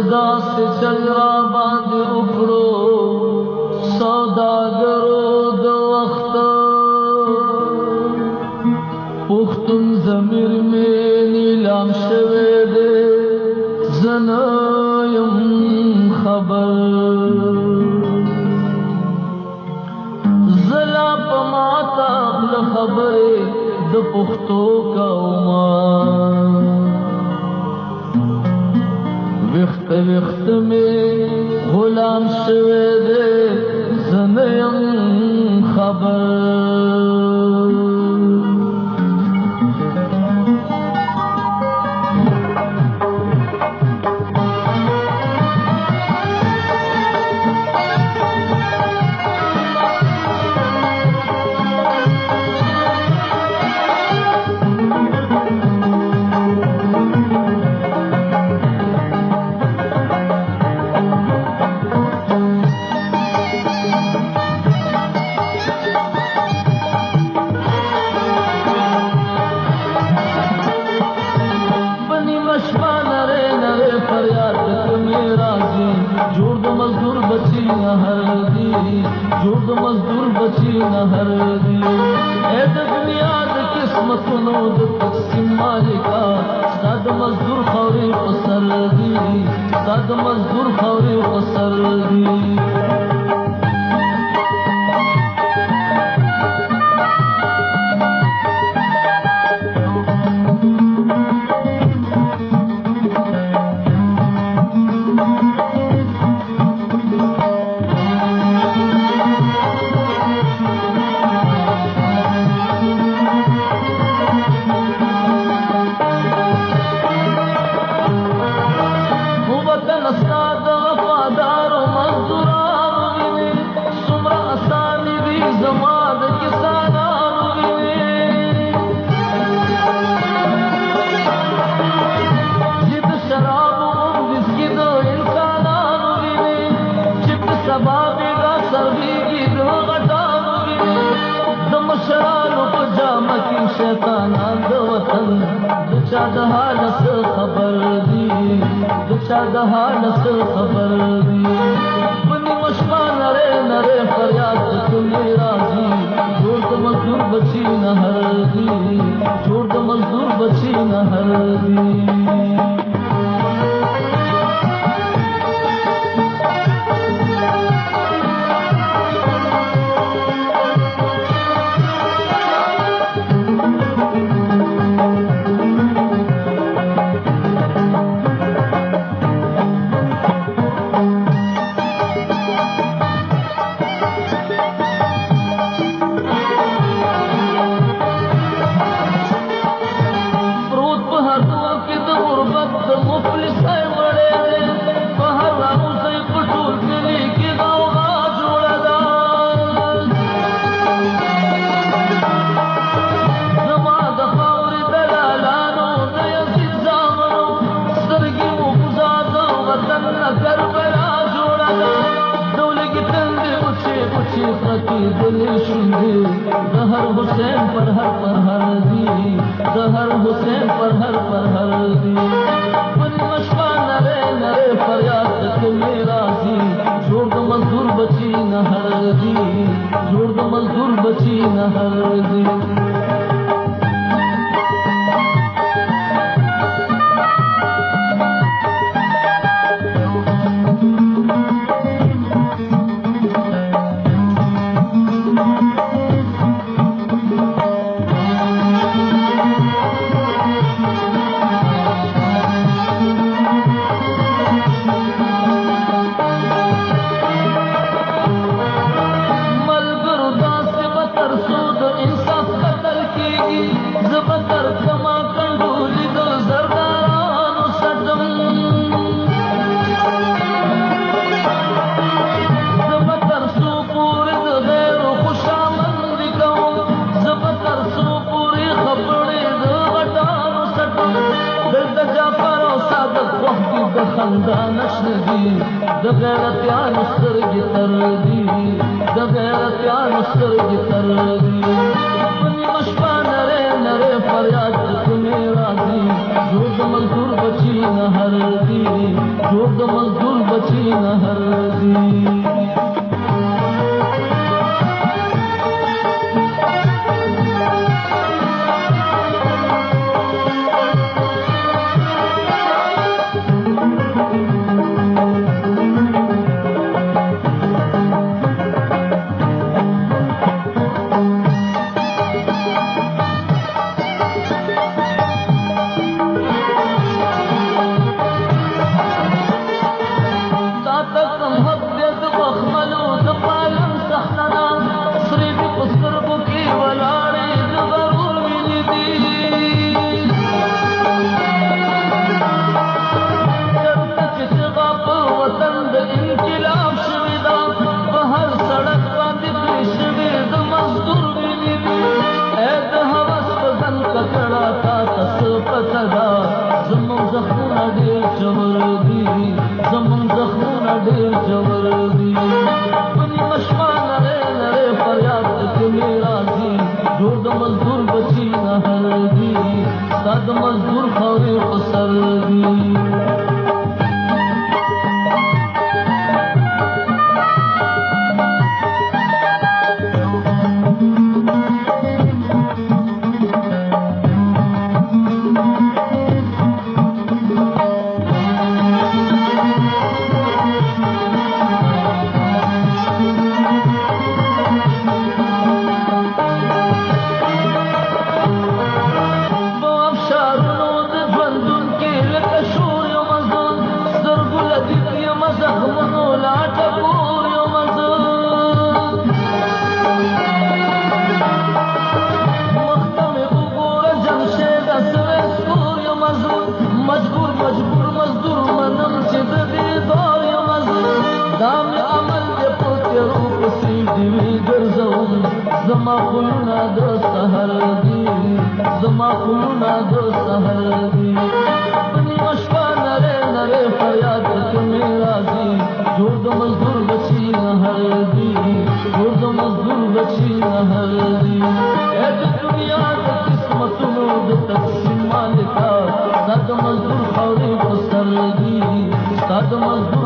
दास चल रहा बांध उकड़ो सौदागरो दो वक्त पुख्तुन जमीर में नीलाम शवेदे जनायम खबर जला पमाता खबरे द पुख्तो का उमान विख्त विख्त में गुलाम शवेदे जनायम खबर मजदूर बची न हर दी बुनियाद किस्मत नोद तकसीम मालिका साद मजदूर खौरी पसर दी साद मजदूर खौरी पसर दी खबर दी खबर दी बनी मुश्का नरे नरे फरियाद तुम्हें राजी छोड़ दो मजदूर बची न हर दी छोड़ दो मजदूर बची न हर दी जहर हुसैन पर हर दी जहर हुसैन पर हर दी बनी मशका नरे नरे फरियाद तुम्हें राजी छोड़ दो मजदूर बची न हर दी छोड़ दो मजदूर बची न हर दी दगैरत्यान स्तरगी तर दी दगैरत्यान स्तरगी तर दी बनी मशका नरे नरे फरियाद तुम्हें राजी जो द मजदूर बची न हर दी, जो द मजदूर बची न हर दी। زمون زخمونه ډېر ژور دي، زمون زخمونه ډېر ژور دي. په نیمه شپه نری نری فریاد پکې مې راځي، جوړ د مزدور بچي نه هر دي، ستا د مزدور خاورې په سر دي. زما خلونه د سحر دي، زما خلونه د سحر دي. په نیمه شپه نری نری فریاد پکې مې راځي، جوړ د مزدور بچي نه هر دي، جوړ د مزدور بچي نه هر دي. ای د دنیا د قسمتونو د تقسیم مالکه، ستا د مزدور خاورې په سر دي، ستا د مزدور